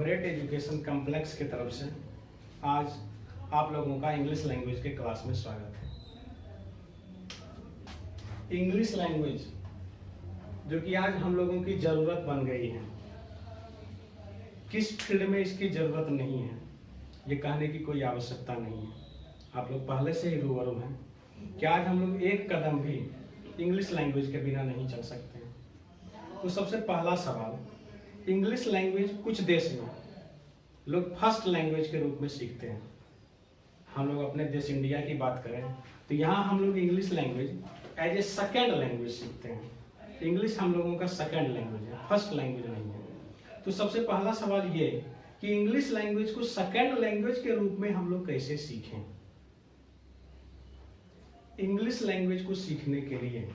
Bread education complex की तरफ से आज आप लोगों का इंग्लिश लैंग्वेज के क्लास में स्वागत है। इंग्लिश लैंग्वेज जो कि आज हम लोगों की ज़रूरत बन गई है, किस फील्ड में इसकी ज़रूरत नहीं है ये कहने की कोई आवश्यकता नहीं है। आप लोग पहले से ही रूबरू हैं कि आज हम लोग एक कदम भी इंग्लिश लैंग्वेज के बिना नहीं चल सकते हैं। तो सबसे पहला सवाल, इंग्लिश लैंग्वेज कुछ देश में लोग फर्स्ट लैंग्वेज के रूप में सीखते हैं। हम लोग अपने देश इंडिया की बात करें तो यहाँ हम लोग English language as a second language सीखते हैं। इंग्लिश हम लोगों का सेकेंड लैंग्वेज है, फर्स्ट लैंग्वेज नहीं है। तो सबसे पहला सवाल ये कि इंग्लिश लैंग्वेज को सेकेंड लैंग्वेज के रूप में हम लोग कैसे सीखें। इंग्लिश लैंग्वेज को सीखने के लिए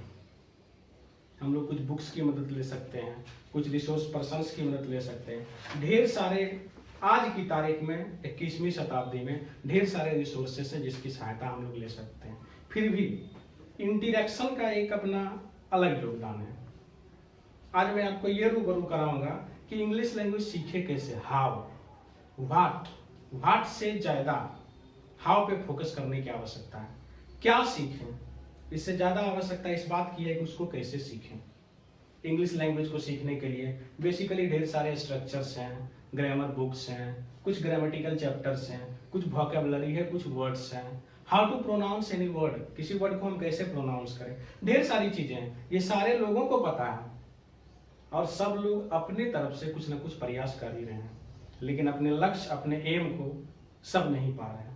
हम लोग कुछ बुक्स की मदद ले सकते हैं, कुछ रिसोर्स पर्सन्स की मदद ले सकते हैं। ढेर सारे आज की तारीख में 21वीं शताब्दी में ढेर सारे रिसोर्सेस हैं जिसकी सहायता हम लोग ले सकते हैं। फिर भी इंटरेक्शन का एक अपना अलग योगदान है। आज मैं आपको ये रूबरू कराऊंगा कि इंग्लिश लैंग्वेज सीखे कैसे, हाउ, व्हाट से ज्यादा हाउ पे फोकस करने की आवश्यकता है। क्या सीखें, इससे ज्यादा आवश्यकता इस बात की है कि उसको कैसे सीखें। इंग्लिश लैंग्वेज को सीखने के लिए बेसिकली ढेर सारे स्ट्रक्चर्स हैं, ग्रामर बुक्स हैं, कुछ ग्रामेटिकल चैप्टर्स हैं, कुछ वोकैबुलरी है, कुछ वर्ड्स हैं। How to pronounce any word, किसी वर्ड को हम कैसे प्रोनाउंस करें, ढेर सारी चीजें हैं। ये सारे लोगों को पता है और सब लोग अपनी तरफ से कुछ ना कुछ प्रयास कर ही रहे हैं, लेकिन अपने लक्ष्य, अपने एम को सब नहीं पा रहे हैं।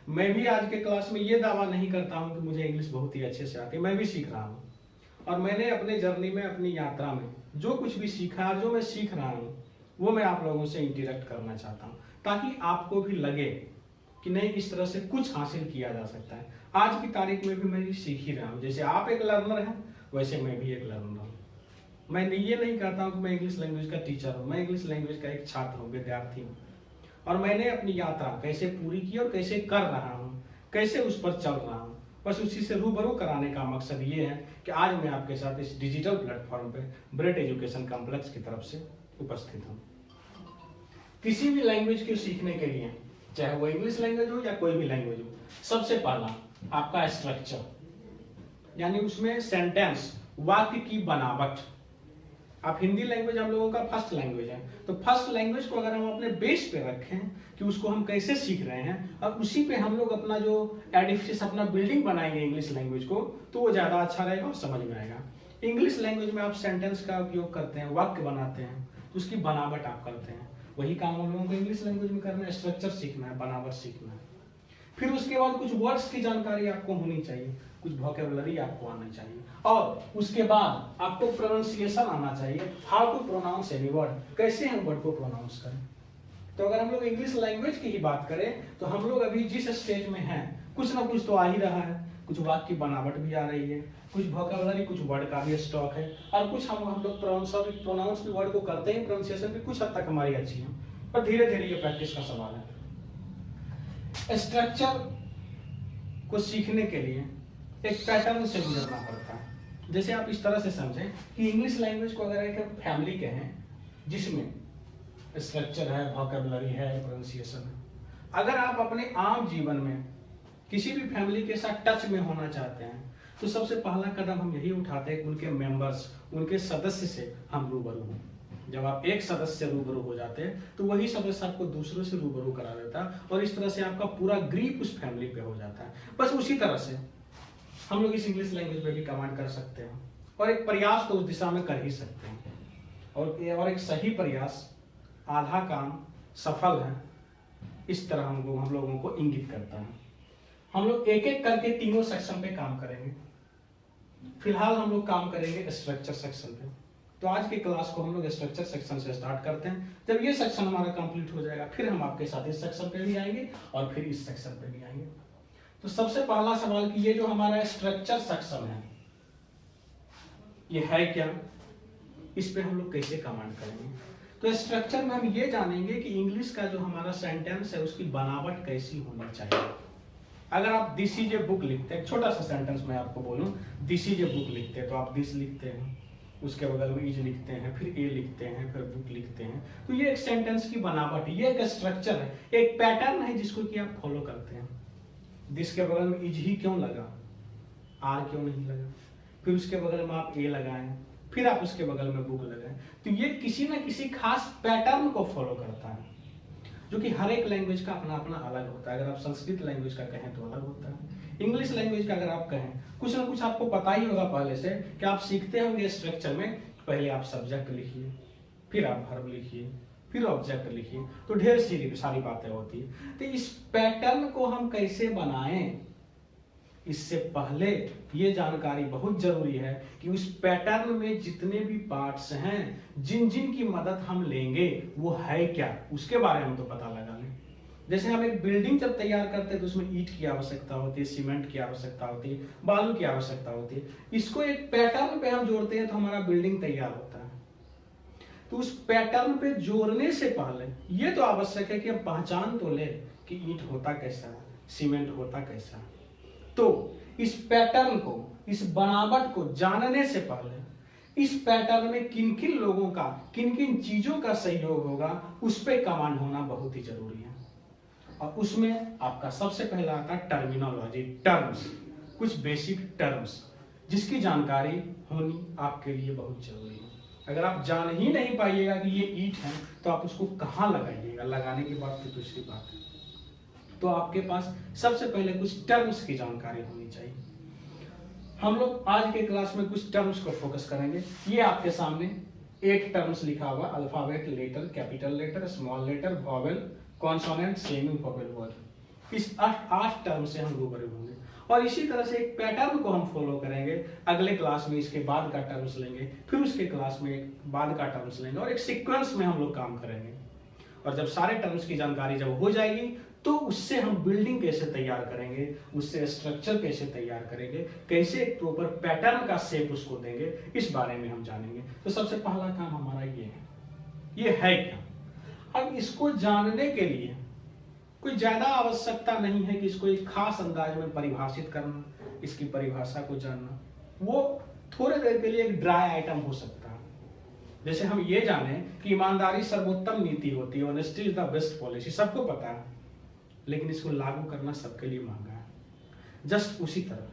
मैं भी आज के क्लास में ये दावा नहीं करता हूं कि मुझे इंग्लिश बहुत ही अच्छे से आती है, मैं भी सीख रहा हूं। और मैंने अपने जर्नी में, अपनी यात्रा में जो कुछ भी सीखा, जो मैं सीख रहा हूं, वो मैं आप लोगों से इंटरेक्ट करना चाहता हूं, ताकि आपको भी लगे कि नहीं, इस तरह से कुछ हासिल किया जा सकता है। आज की तारीख में भी मैं सीख ही रहा हूँ। जैसे आप एक लर्नर हैं, वैसे मैं भी एक लर्नर हूँ। मैं ये नहीं कहता हूँ कि मैं इंग्लिश लैंग्वेज का टीचर हूँ, मैं इंग्लिश लैंग्वेज का एक छात्र हूँ, विद्यार्थी हूँ। और मैंने अपनी यात्रा कैसे पूरी की और कैसे कर रहा हूँ, कैसे उस पर चल रहा हूँ, बस उसी से रूबरू कराने का मकसद ये है कि आज मैं आपके साथ इस डिजिटल प्लेटफॉर्म पे ब्रेट एजुकेशन कॉम्प्लेक्स की तरफ से उपस्थित हूँ। किसी भी लैंग्वेज को सीखने के लिए, चाहे वो इंग्लिश लैंग्वेज हो या कोई भी लैंग्वेज हो, सबसे पहला आपका स्ट्रक्चर, यानी उसमें सेंटेंस, वाक्य की बनावट। आप हिंदी लैंग्वेज हम लोगों का फर्स्ट लैंग्वेज है, तो फर्स्ट लैंग्वेज को अगर हम अपने बेस पे रखें कि उसको हम कैसे सीख रहे हैं और उसी पे हम लोग अपना जो एडिफिस, अपना बिल्डिंग बनाएंगे इंग्लिश लैंग्वेज को, तो वो ज्यादा अच्छा रहेगा और समझ में आएगा। इंग्लिश लैंग्वेज में आप सेंटेंस का उपयोग करते हैं, वाक्य बनाते हैं, तो उसकी बनावट आप करते हैं। वही काम हम लोगों को इंग्लिश लैंग्वेज में करना है, स्ट्रक्चर सीखना है, बनावट सीखना है। फिर उसके बाद कुछ वर्ड्स की जानकारी आपको होनी चाहिए, कुछ वोकैबुलरी आपको आना चाहिए, और उसके बाद आपको प्रोनाउंसिएशन आना चाहिए। How to pronounce any word, कैसे हम वर्ड को प्रोनाउंस करें। तो अगर हम लोग इंग्लिश लैंग्वेज की ही बात करें तो हम लोग अभी जिस स्टेज में हैं, कुछ ना कुछ तो आ ही रहा है। कुछ वाक्य की बनावट भी आ रही है, कुछ वोकैबुलरी, कुछ वर्ड का भी स्टॉक है, और कुछ हम लोग प्रोनाउंस भी वर्ड को करते हैं, प्रोनाउंसिएशन भी कुछ हद तक हमारी अच्छी है, पर धीरे धीरे ये प्रैक्टिस का सवाल है। स्ट्रक्चर को सीखने के लिए एक पैटर्न से गुजरना पड़ता है। जैसे आप इस तरह से समझें कि इंग्लिश लैंग्वेज को अगर एक फैमिली कहें जिसमें स्ट्रक्चर है, वोकैबुलरी है, प्रोनाउंसिएशन है, अगर आप अपने आम जीवन में किसी भी फैमिली के साथ टच में होना चाहते हैं तो सबसे पहला कदम हम यही उठाते हैं कि उनके मेंबर्स, उनके सदस्य से हम रूबरू हों। जब आप एक सदस्य से रूबरू हो जाते हैं तो वही सदस्य आपको दूसरों से रूबरू करा देता है, और इस तरह से आपका पूरा ग्रिप उस फैमिली पे हो जाता है। बस उसी तरह से हम लोग इस इंग्लिश लैंग्वेज पे भी कमांड कर सकते हैं, और एक प्रयास तो उस दिशा में कर ही सकते हैं। और एक सही प्रयास, आधा काम सफल है, इस तरह हम लोगों को इंगित करता है। हम लोग एक एक करके तीनों सेक्शन पे काम करेंगे। फिलहाल हम लोग काम करेंगे स्ट्रक्चर सेक्शन पे। तो आज की क्लास को हम लोग स्ट्रक्चर सेक्शन से स्टार्ट करते हैं। जब ये सेक्शन हमारा कंप्लीट हो जाएगा फिर हम आपके साथ इस सेक्शन पे भी आएंगे और फिर इस सेक्शन पे भी आएंगे। तो सबसे पहला सवाल कि ये जो हमारा स्ट्रक्चर सेक्शन है ये है क्या, इस पे हम लोग कैसे कमांड करेंगे। तो स्ट्रक्चर में हम ये जानेंगे कि इंग्लिश का जो हमारा सेंटेंस है उसकी बनावट कैसी होनी चाहिए। अगर आप दिस इज ए बुक लिखते हैं, छोटा सा सेंटेंस मैं आपको बोलूं, दिस इज ए बुक लिखते हैं तो आप दिस लिखते हैं, उसके बगल में इज लिखते हैं, फिर ए लिखते हैं, फिर बुक लिखते हैं। तो ये एक सेंटेंस की बनावट, ये एक स्ट्रक्चर है, एक पैटर्न है जिसको कि आप फॉलो करते हैं। दिस के बगल में इज ही क्यों लगा, आर क्यों नहीं लगा, फिर उसके बगल में आप ए लगाएं, फिर आप उसके बगल में बुक लगाएं। तो ये किसी ना किसी खास पैटर्न को फॉलो करता है, जो कि हर एक लैंग्वेज का अपना अपना अलग होता है। अगर आप संस्कृत लैंग्वेज का कहें तो अलग होता है, इंग्लिश लैंग्वेज का अगर आप कहें, कुछ ना कुछ आपको पता ही होगा पहले से कि आप सीखते होंगे स्ट्रक्चर में, पहले आप सब्जेक्ट लिखिए, फिर आप वर्ब लिखिए, फिर ऑब्जेक्ट लिखिए, तो ढेर सारी बातें होती है। तो इस पैटर्न को हम कैसे बनाएं, इससे पहले ये जानकारी बहुत जरूरी है कि उस पैटर्न में जितने भी पार्ट्स हैं, जिन जिन की मदद हम लेंगे वो है क्या, उसके बारे में तो पता लगा लें। जैसे हम एक बिल्डिंग जब तैयार करते हैं तो उसमें ईंट की आवश्यकता होती है, सीमेंट की आवश्यकता होती है, बालू की आवश्यकता होती है। इसको एक पैटर्न पे हम जोड़ते हैं तो हमारा बिल्डिंग तैयार होता है। तो उस पैटर्न पे जोड़ने से पहले ये तो आवश्यक है कि हम पहचान तो ले कि ईंट होता कैसा, सीमेंट होता कैसा। तो इस पैटर्न को, इस बनावट को जानने से पहले इस पैटर्न में किन किन लोगों का, किन किन चीजों का सहयोग होगा, उस पे कमांड होना बहुत ही जरूरी है। और उसमें आपका सबसे पहला आता है टर्मिनोलॉजी, टर्म्स, कुछ बेसिक टर्म्स जिसकी जानकारी होनी आपके लिए बहुत जरूरी है। अगर आप जान ही नहीं पाइएगा कि ये ईंट है तो आप उसको कहाँ लगाइएगा, लगाने के बाद फिर दूसरी बात है। तो आपके पास सबसे पहले कुछ टर्म्स की जानकारी होनी चाहिए। हम लोग आज के क्लास में कुछ टर्म्स को फोकस करेंगे। ये आपके सामने 8 टर्म्स लिखा हुआ, alphabet, letter, capital letter, small letter, vowel, consonant, semi vowel word. इस 8 टर्म से हम रूबरू होंगे और इसी तरह से एक पैटर्न को हम फॉलो करेंगे। अगले क्लास में इसके बाद का टर्म्स लेंगे, फिर उसके क्लास में एक बाद का टर्म्स लेंगे और एक सीक्वेंस में हम लोग काम करेंगे। और जब सारे टर्म्स की जानकारी जब हो जाएगी तो उससे हम बिल्डिंग कैसे तैयार करेंगे, उससे स्ट्रक्चर कैसे तैयार करेंगे, कैसे एक प्रॉपर पैटर्न का शेप उसको देंगे, इस बारे में हम जानेंगे। तो सबसे पहला काम हमारा ये है क्या। अब इसको जानने के लिए कोई ज्यादा आवश्यकता नहीं है कि इसको एक खास अंदाज में परिभाषित करना, इसकी परिभाषा को जानना। वो थोड़े देर के लिए एक ड्राई आइटम हो सकता है। जैसे हम ये जाने कि ईमानदारी सर्वोत्तम नीति होती है, honesty is the best policy, सबको पता है, लेकिन इसको लागू करना सबके लिए महंगा है। जस्ट उसी तरह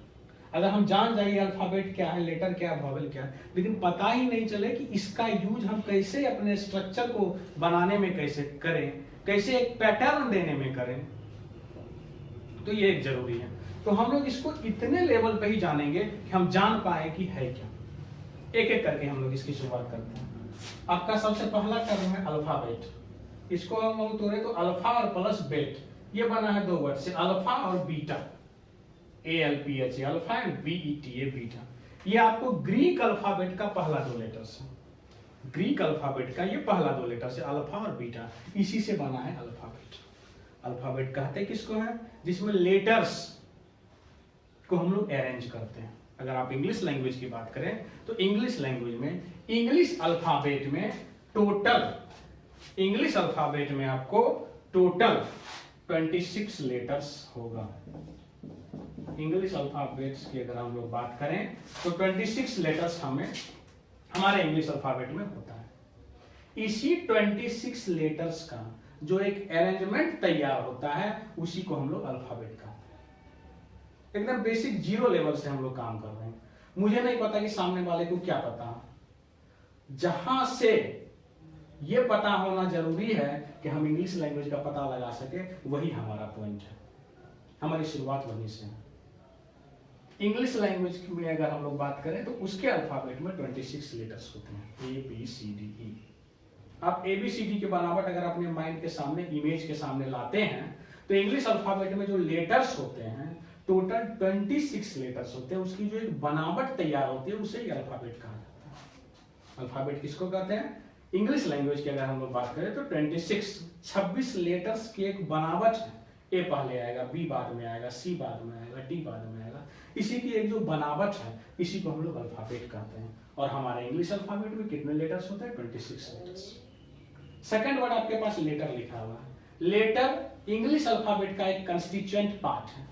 अगर हम जान जाइए अल्फाबेट क्या है, लेटर क्या है, वॉवेल क्या है, लेकिन पता ही नहीं चले कि इसका यूज हम कैसे अपने स्ट्रक्चर को बनाने में कैसे करें, कैसे एक पैटर्न देने में करें, तो ये एक जरूरी है। तो हम लोग इसको इतने लेवल पे ही जानेंगे कि हम जान पाए कि है क्या। एक एक करके हम लोग इसकी शुरुआत करते हैं। आपका सबसे पहला टर्म है अल्फाबेट। इसको हम लोग तोड़े तो अल्फा और प्लस बेट, ये बना है 2 वर्ड से, अल्फा और beta, ALPHA alpha and BETA beta. ये आपको ग्रीक अल्फाबेट का पहला 2 लेटर्स है। ग्रीक अल्फाबेट का ये पहला 2 लेटर्स है, अल्फा और बीटा, इसी से बना है अल्फाबेट। अल्फाबेट कहते किसको है, जिसमें लेटर्स को हम लोग अरेंज करते हैं। अगर आप इंग्लिश लैंग्वेज की बात करें तो इंग्लिश लैंग्वेज में, इंग्लिश अल्फाबेट में टोटल, इंग्लिश अल्फाबेट में आपको टोटल 26 लेटर्स होगा। इंग्लिश अल्फाबेट्स की अगर हम लोग बात करें तो 26 लेटर्स हमारे इंग्लिश अल्फाबेट में होता है। इसी 26 लेटर्स का जो एक अरेंजमेंट तैयार होता है उसी को हम लोग अल्फाबेट कहते हैं। एकदम बेसिक 0 लेवल से हम लोग काम कर रहे हैं। मुझे नहीं पता कि सामने वाले को क्या पता, जहां से ये पता होना जरूरी है कि हम इंग्लिश लैंग्वेज का पता लगा सके, वही हमारा पॉइंट है। हमारी शुरुआत वहीं से है। इंग्लिश लैंग्वेज में अगर हम लोग बात करें तो उसके अल्फाबेट में 26 लेटर्स होते हैं, ABCDE। आप ABCD की बनावट अगर अपने माइंड के सामने, इमेज के सामने लाते हैं तो इंग्लिश अल्फाबेट में जो लेटर्स होते हैं टोटल 26 लेटर्स होते हैं। उसकी जो एक बनावट तैयार होती है उसे अल्फाबेट कहा जाता है। अल्फाबेट किसको कहते हैं, इंग्लिश लैंग्वेज की अगर हम लोग बात करें तो 26 लेटर्स की एक बनावट है। ए पहले आएगा, बी बाद में आएगा, सी बाद में आएगा, डी बाद में आएगा। इसी की एक जो बनावट है, इसी को हम लोग अल्फाबेट कहते हैं। और हमारे इंग्लिश अल्फाबेट में कितने लेटर्स होते हैं, 26 लेटर्स। सेकंड वर्ड आपके पास लेटर लिखा हुआ है। लेटर इंग्लिश अल्फाबेट का एक कंस्टिट्यूएंट पार्ट है।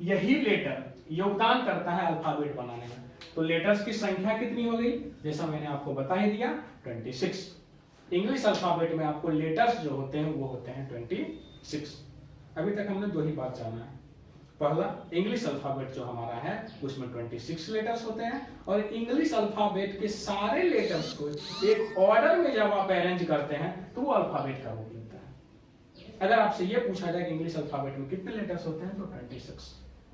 यही लेटर योगदान करता है अल्फाबेट बनाने में। तो लेटर्स की संख्या कितनी हो गई, जैसा मैंने आपको बता ही दिया 26। इंग्लिश अल्फाबेट में आपको लेटर्स जो होते हैं वो होते हैं 26। अभी तक हमने दो ही बात जाना है। पहला, इंग्लिश अल्फाबेट जो हमारा है उसमें 26 लेटर्स होते हैं, और इंग्लिश अल्फाबेट के सारे लेटर्स को एक ऑर्डर में जब आप अरेंज करते हैं तो वो अल्फाबेट का रूप लेता है। अगर आपसे ये पूछा जाए कि इंग्लिश अल्फाबेट में कितने लेटर्स होते हैं तो 26,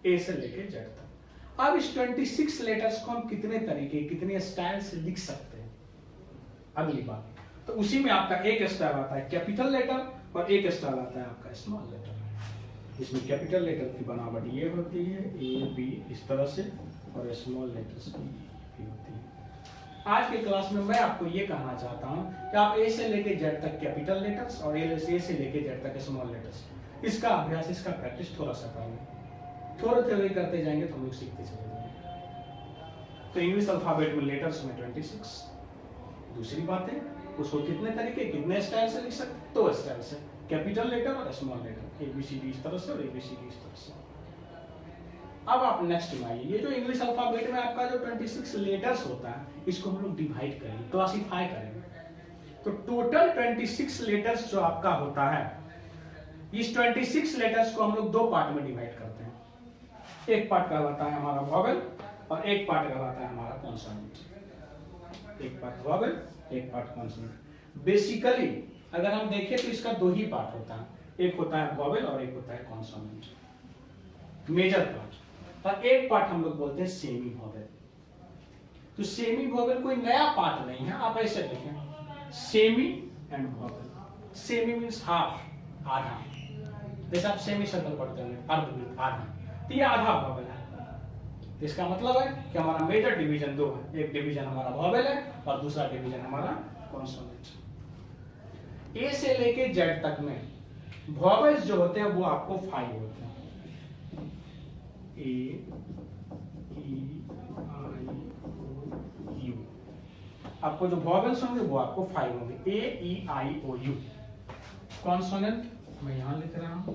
ए से लेके जेड तक। अब इस 26 लेटर्स को हम कितने तरीके, कितने स्टाइल से लिख सकते हैं, अगली बात। तो उसी में आपका एक स्टाइल आता है कैपिटल लेटर और एक स्टाइल आता है आपका स्मॉल लेटर। इसमें कैपिटल लेटर की बनावट ये होती है, ए बी इस तरह से, और स्मॉल लेटर्स की भी होती है। आज के क्लास में मैं आपको ये कहना चाहता हूँ कि आप ए से लेके जेड तक कैपिटल लेटर्स और ए से लेके जेड तक स्मॉल लेटर्स, इसका अभ्यास, इसका प्रैक्टिस थोड़ा सा करेंगे। थोड़ा थोड़ा करते जाएंगे तो हम लोग सीखते चले जाएंगे। तो इंग्लिश अल्फाबेट में लेटर्स में 26। दूसरी बात है उसको कितने तरीके, कितने स्टाइल से लिख सकते हैं, दो स्टाइल से, कैपिटल लेटर और स्मॉल लेटर, एबीसीडी इस तरह से और एबीसीडी इस तरह से। अब आप नेक्स्ट में आइए, ये जो इंग्लिश अल्फाबेट में आपका जो 26 लेटर्स होता है इसको हम लोग डिवाइड करेंगे, क्लासिफाई करेंगे। तो टोटल 26 लेटर्स जो आपका होता है, इस 26 लेटर्स को हम लोग दो पार्ट में डिवाइड करते हैं। एक पार्ट कहलाता है हमारा वॉवेल और एक पार्ट कहलाता है हमारा कॉन्सोनेंट। एक पार्ट वॉवेल, एक पार्ट कॉन्सोनेंट। बेसिकली अगर हम देखें तो इसका दो ही पार्ट होता है, एक होता है वॉवेल और एक होता है कॉन्सोनेंट, मेजर पार्ट, और एक पार्ट हम लोग बोलते हैं सेमी वॉवेल। तो सेमी वॉवेल कोई नया पार्ट नहीं है, आप ऐसे देखें semi and vowel. Semi means half, आधा, जैसे आप सेमी सर्कल पढ़ते हैं अर्धवृत्त, आधा, तो ये आधा वॉवेल है। इसका मतलब है कि हमारा मेजर डिवीजन दो है, एक डिवीजन हमारा वॉवेल है और दूसरा डिवीजन हमारा कॉन्सोनेंट। ए से लेके जेड तक में वॉवेल्स जो होते हैं वो आपको 5 होते हैं, ए ई आई ओ यू। आपको जो वॉवेल्स होंगे वो आपको 5 होंगे, ए E I O U. Consonant मैं यहां लिख रहा हूं,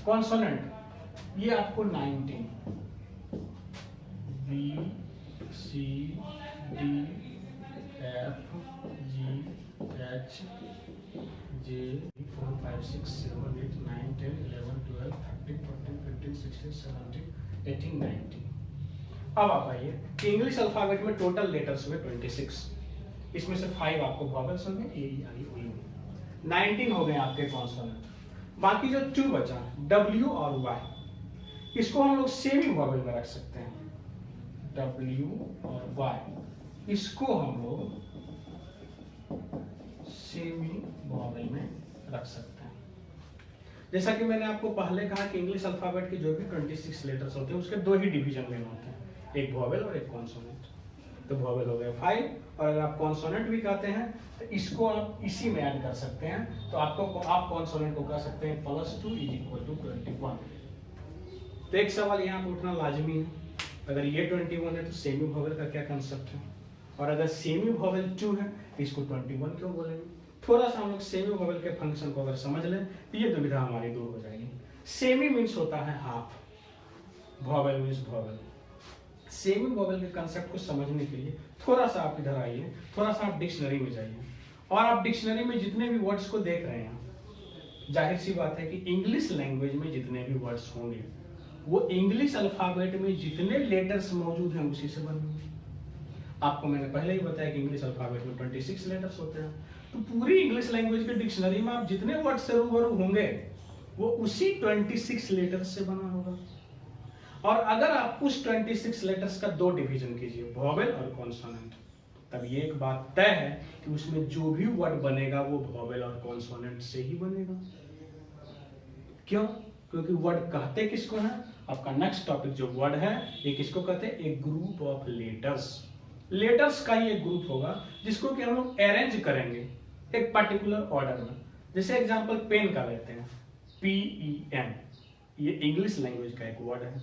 कॉन्सोनेंट ये आपको 19, B C D F G H J 4 5 6 7 8 9 10 11 12 13 14 15 16 17 18 19। अब आप आइए कि इंग्लिश अल्फाबेट में टोटल लेटर्स हुए 26, इसमें से 5 आपको वॉवेल्स होंगे, ए ई आई ओ यू, 19 हो गए आपके कॉन्सोनेंट। बाकी जो 2 बचा W और Y, इसको हम लोग सेमी वॉवेल में रख सकते हैं, W और Y इसको हम लोग सेमी वॉवेल में रख सकते हैं। जैसा कि मैंने आपको पहले कहा कि इंग्लिश अल्फाबेट के जो भी 26 लेटर्स होते हैं उसके दो ही डिवीजन में होते हैं, एक वॉवेल और एक कॉन्सोनेंट। तो वॉवेल हो गए 5, और अगर आप कॉन्सोनेंट भी कहते हैं तो इसको आप इसी में ऐड कर सकते हैं। तो आप कॉन्सोनेंट को कह सकते हैं +2 = 21। तो एक सवाल यहाँ पे उठना लाजमी है, अगर ये 21 है तो सेमी वॉवेल का क्या कंसेप्ट है, और अगर सेमी वॉवेल 2 है तो इसको 21 क्यों बोलेंगे। थोड़ा सा हम लोग सेमी वॉवेल के फंक्शन को अगर समझ लें तो ये दुविधा हमारी दूर हो जाएगी। सेमी मीन्स होता है half, vowel means vowel. Semi vowel के कंसेप्ट को समझने के लिए थोड़ा सा आप इधर आइए, थोड़ा सा आप डिक्शनरी में जाइए, और आप डिक्शनरी में जितने भी वर्ड्स को देख रहे हैं, जाहिर सी बात है कि इंग्लिश लैंग्वेज में जितने भी वर्ड्स होंगे वो इंग्लिश अल्फाबेट में जितने लेटर्स मौजूद हैं उसी से बने होंगे। आपको मैंने पहले ही बताया कि इंग्लिश अल्फाबेट में 26 लेटर्स होते हैं, तो पूरी इंग्लिश लैंग्वेज के डिक्शनरी में आप जितने वर्ड से रूबरू होंगे वो उसी 26 लेटर्स से बना होगा। और अगर आप उस 26 लेटर्स का दो डिवीजन कीजिए, वॉवेल और कॉन्सोनेंट, तब ये एक बात तय है कि उसमें जो भी वर्ड बनेगा वो वॉवेल और कॉन्सोनेंट से ही बनेगा। क्यों? क्योंकि वर्ड कहते किसको है, आपका नेक्स्ट टॉपिक जो वर्ड है ये किसको कहते हैं, एक ग्रुप ऑफ लेटर्स। लेटर्स का ही एक ग्रुप होगा जिसको कि हम लोग अरेंज करेंगे एक पर्टिकुलर ऑर्डर में। जैसे एग्जांपल पेन का लेते हैं, PEN, ये इंग्लिश लैंग्वेज का एक वर्ड है।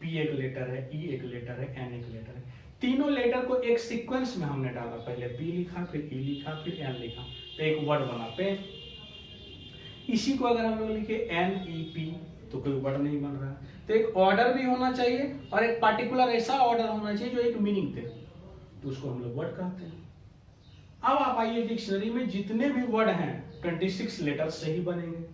P एक लेटर है, E एक लेटर है, N एक लेटर है। तीनों लेटर को एक सीक्वेंस में हमने डाला, पहले P लिखा, फिर E लिखा, फिर N लिखा, तो एक वर्ड बना पेन। इसी को अगर हम लोग लिखे NEP, तो कोई वर्ड नहीं बन रहा। तो एक ऑर्डर भी होना चाहिए और एक पार्टिकुलर ऐसा ऑर्डर होना चाहिए जो एक मीनिंग दे, तो उसको हम लोग वर्ड कहते हैं। अब आप आइए डिक्शनरी में जितने भी वर्ड हैं 26 लेटर्स से ही बनेंगे।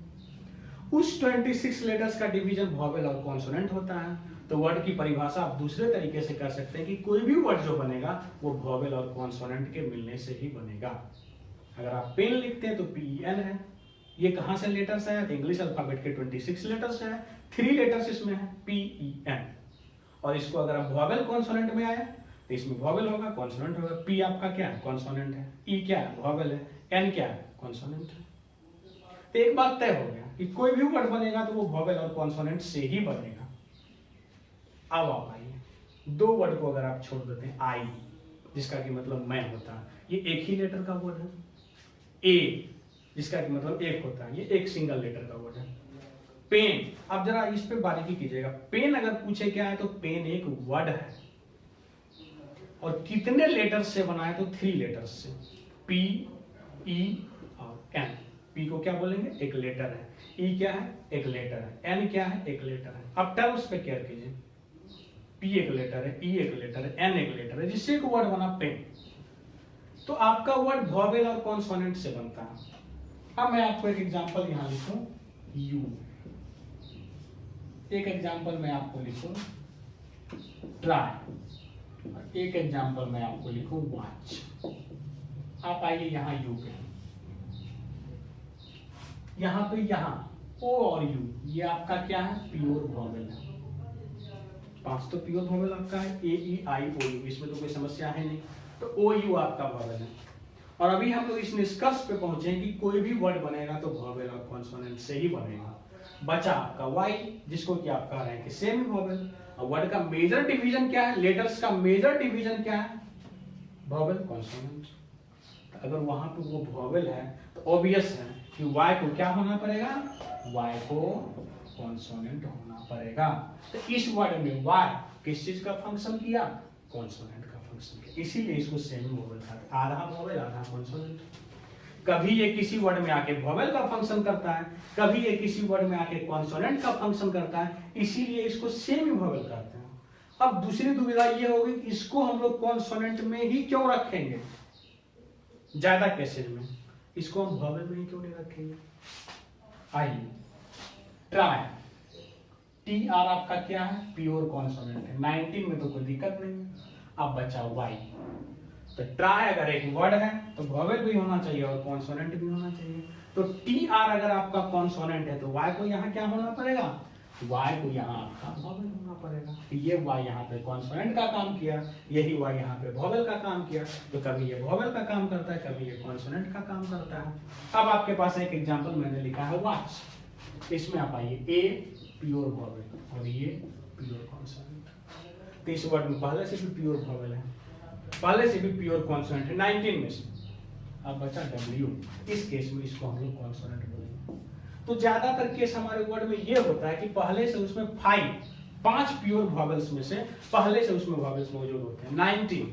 उस 26 लेटर्स का डिवीजन वॉवेल और कॉन्सोनेंट होता है। तो वर्ड की परिभाषा आप दूसरे तरीके से कर सकते हैं कि कोई भी वर्ड जो बनेगा वो वॉवेल और कॉन्सोनेंट के मिलने से ही बनेगा। अगर आप पेन लिखते हैं तो PEN है। ये कहां से लेटर्स है? तो इंग्लिश अल्फाबेट के 26 लेटर्स है, 3 लेटर्स इसमें है PEN। और इसको अगर आप वॉवेल कॉन्सोनेंट में आए तो इसमें वॉवेल होगा, कॉन्सोनेंट होगा। P आपका क्या है? कॉन्सोनेंट है। E क्या है? वॉवेल है। N क्या है? कॉन्सोनेंट है। तो एक बात तय हो गया कि कोई भी वर्ड बनेगा तो वो वॉवेल और कॉन्सोनेंट से ही बनेगा। अब आप आइए, दो वर्ड को अगर आप छोड़ देते हैं, आई जिसका कि मतलब मैं होता है, ये एक ही लेटर का वर्ड है। ए जिसका कि मतलब एक होता है, ये एक सिंगल लेटर का वर्ड है। पेन, अब जरा इस पे बारीकी कीजिएगा। पेन अगर पूछे क्या है तो पेन एक वर्ड है और कितने लेटर्स से बना है? तो 3 लेटर्स से, P, E और N। P को क्या बोलेंगे? एक लेटर है। E क्या है? एक लेटर है। N क्या है? एक लेटर है। अब टर्म्स पे केयर कीजिए। P एक लेटर है, E एक लेटर है, N एक लेटर है, जिससे एक वर्ड बना पेन। तो आपका वर्ड वॉवेल और कॉन्सोनेंट से बनता है। अब मैं आपको एक एग्जांपल यहां लिखूं, यू। एक एग्जांपल मैं आपको लिखूं ट्राई, और एक एग्जांपल मैं आपको लिखूं वॉच। आप आइए यहां यू पे, यहां पे यहां ओ और यू, ये आपका क्या है? प्योर वॉवेल है। 5 तो प्योर वॉवेल आपका है, ए ई आई ओ यू, इसमें तो कोई समस्या है नहीं। तो ओ यू आपका वॉवेल है। और अभी हम लोग इस निष्कर्ष पे पहुंचे कि कोई भी वर्ड बनेगा तो वॉवेल और कॉन्सोनेंट से ही बनेगा। बचा आपका वाई, जिसको कि आप कह रहे हैं कि सेम वॉवेल। और वर्ड का मेजर डिवीजन क्या है? लेटर्स का मेजर डिवीजन क्या है? Vowel consonant. तो अगर वहां पे वो वॉवेल है तो ऑब्वियस है कि वाई को क्या होना पड़ेगा? वाई को कॉन्सोनेंट होना पड़ेगा। तो इस वर्ड में वाई किस चीज का फंक्शन किया? कॉन्सोनेंट का फंक्शन किया। इसीलिए इसको सेमी वॉवेल था, आधा वॉवेल आधा कॉन्सोनेंट। कभी ये किसी वर्ड में आके वॉवेल का फंक्शन करता है, कभी ये किसी वर्ड में आके कॉन्सोनेंट का फंक्शन करता है, इसीलिए इसको सेमी वॉवेल कहते हैं। अब दूसरी दुविधा ये होगी कि इसको हम लोग कॉन्सोनेंट में ही क्यों रखेंगे? ज्यादा केसेज में इसको हम वॉवेल में ही क्यों नहीं रखेंगे? आइए, ट्राई, टी आर आपका क्या है? प्योर कॉन्सोनेंट है। 19 में तो कोई दिक्कत नहीं है। अब बचा वाई। तो ट्राई अगर एक वर्ड है तो वॉवेल भी होना चाहिए और कॉन्सोनेंट भी होना चाहिए। तो टी आर अगर आपका कॉन्सोनेंट है तो वाई को यहाँ क्या होना पड़ेगा? वाई को यहाँ आपका वॉवेल होना पड़ेगा। तो ये वाई यहाँ पे कॉन्सोनेंट का काम किया, यही वाई यहाँ पे वॉवेल का काम किया। तो कभी ये वॉवेल का काम करता है, कभी ये कॉन्सोनेंट का काम करता है। अब आपके पास एक एग्जाम्पल मैंने लिखा है वॉच। इसमें आप आइए, ए प्योर वॉवेल और ये प्योर कॉन्सोनेंट। तो इस वर्ड में पहले से भी प्योर वॉवेल है, पहले से भी प्योर कॉन्सोनेंट है 19 में से। अब बचा डब्ल्यू, इस केस में इसको हम लोग कॉन्सोनेंट बोलेंगे। तो ज्यादातर केस हमारे वर्ड में ये होता है कि पहले से उसमें 5 प्योर वॉवेल्स में से पहले से उसमें वॉवेल्स मौजूद होते हैं। 19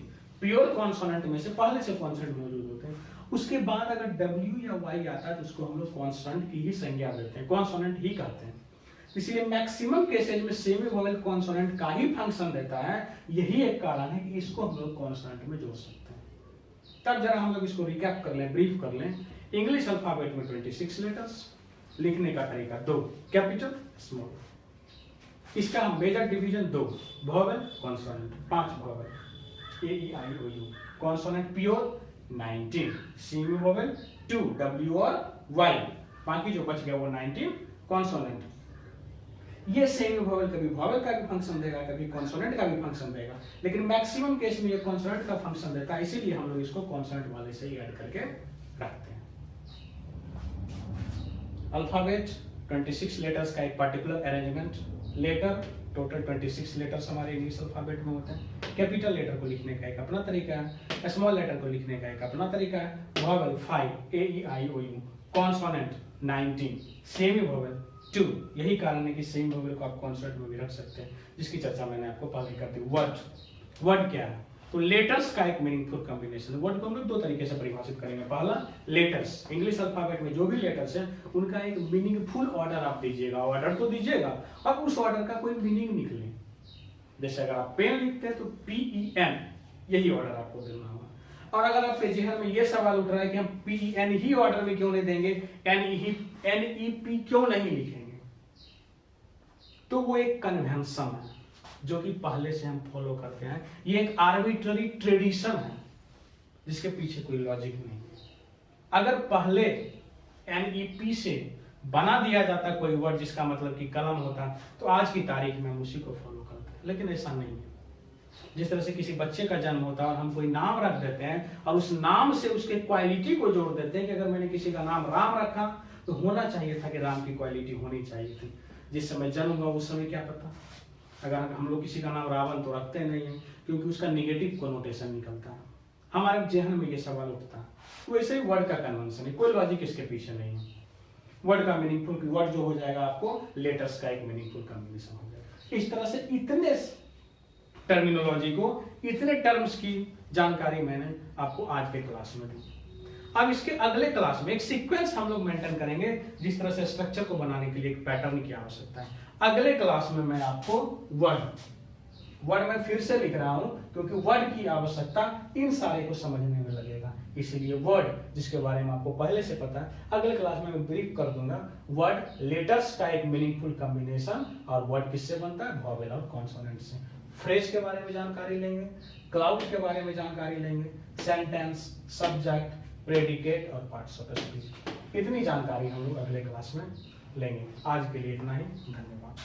प्योर कॉन्सोनेंट में से पहले से कॉन्सोनेंट मौजूद होते हैं। उसके बाद अगर डब्ल्यू या वाई आता है तो उसको हम लोग कॉन्सोनेंट की ही संज्ञा देते हैं, कॉन्सोनेंट ही कहते हैं। इसलिए मैक्सिमम केसेज में सेमी वॉवेल कॉन्सोनेंट का ही फंक्शन देता है। यही एक कारण है कि इसको हम लोग कॉन्सोनेंट में जोड़ सकते हैं। तब जरा हम लोग इसको रिकैप कर लें, ब्रीफ कर लें। इंग्लिश अल्फाबेट में 26 लेटर्स, लिखने का तरीका 2, कैपिटल स्मॉल। इसका major division 2, vowel consonant 5 vowel, A E I O U. Consonant pure 19, semi vowel 2, W और वाई। बाकी जो बच गया वो 19 कॉन्सोनेंट। ये सेमी वॉवेल कभी वॉवेल का भी फंक्शन देगा, कभी कॉन्सोनेंट का भी फंक्शन देगा, लेकिन मैक्सिमम केस में ये कॉन्सोनेंट का फंक्शन देता है। इसीलिए हम लोग इसको कॉन्सोनेंट वाले से ही ऐड करके रखते हैं। अल्फाबेट 26 लेटर्स का एक particular arrangement. Letter total 26 letters हमारे इंग्लिश अल्फाबेट में होते हैं। कैपिटल लेटर को लिखने का एक अपना तरीका है, स्मॉल लेटर को लिखने का एक अपना तरीका है। Vowel 5, A E I O U. Consonant 19, semi vowel 2। यही कारण है कि सेमी वॉवेल को आप कॉन्सोनेंट में भी रख सकते हैं, जिसकी चर्चा मैंने आपको पहले कर दी। वर्ड क्या है? तो लेटर्स का एक मीनिंगफुल कॉम्बिनेशन। वर्ड को हम लोग दो तरीके से परिभाषित करेंगे। पहला, लेटर्स, इंग्लिश अल्फाबेट में जो भी लेटर्स हैं उनका एक मीनिंगफुल ऑर्डर आप दीजिएगा, ऑर्डर तो दीजिएगा, अब उस ऑर्डर का कोई मीनिंग निकले। जैसे अगर आप पेन लिखते हैं तो PEN, यही ऑर्डर आपको देना होगा। और अगर आपके जेहन में ये सवाल उठ रहा है कि हम PEN ही ऑर्डर में क्यों नहीं देंगे, NEP क्यों नहीं लिखेंगे, तो वो एक कन्वेंशन है जो कि पहले से हम फॉलो करते हैं। ये एक आर्बिट्ररी ट्रेडिशन है जिसके पीछे कोई लॉजिक नहीं है। अगर पहले NEP से बना दिया जाता कोई वर्ड जिसका मतलब कि कलम होता, तो आज की तारीख में हम उसी को फॉलो करते हैं, लेकिन ऐसा नहीं है। जिस तरह से किसी बच्चे का जन्म होता है और हम कोई नाम रख देते हैं और उस नाम से उसके क्वालिटी को जोड़ देते हैं कि अगर मैंने किसी का नाम राम रखा तो होना चाहिए था कि राम की क्वालिटी होनी चाहिए थी। जिस समय जन्म हुआ उस समय क्या पता। अगर हम लोग किसी का नाम रावण तो रखते नहीं है क्योंकि उसका निगेटिव कोनोटेशन निकलता है, हमारे जेहन में ये सवाल उठता है। वैसे ही वर्ड का कन्वेंशन है, कोई लॉजिक इसके पीछे नहीं है। वर्ड का मीनिंगफुल वर्ड जो हो जाएगा आपको लेटर्स का एक मीनिंगफुल कॉम्बिनेशन हो जाएगा। इस तरह से इतने टर्मिनोलॉजी को, इतने टर्म्स की जानकारी मैंने आपको आज के क्लास में दी। अब इसके अगले क्लास में एक सीक्वेंस हम लोग मेंटेन करेंगे, जिस तरह से स्ट्रक्चर को बनाने के लिए एक पैटर्न की आवश्यकता है। अगले क्लास में मैं आपको वर्ड में फिर से लिख रहा हूं क्योंकि वर्ड की आवश्यकता इन सारे को समझने में लगेगा, इसीलिए वर्ड जिसके बारे में आपको पहले से पता है, अगले क्लास में मैं ब्रीफ कर दूंगा। वर्ड लेटर्स का एक मीनिंगफुल कॉम्बिनेशन, और वर्ड किससे बनता है, वॉवेल और कॉन्सोनेंट से। फ्रेज के बारे में जानकारी लेंगे, क्लाउड के बारे में जानकारी लेंगे, सेंटेंस, सब्जेक्ट, प्रेडिकेट और पार्ट्स ऑफ स्पीच, इतनी जानकारी हम लोग अगले क्लास में लेंगे। आज के लिए इतना ही, धन्यवाद।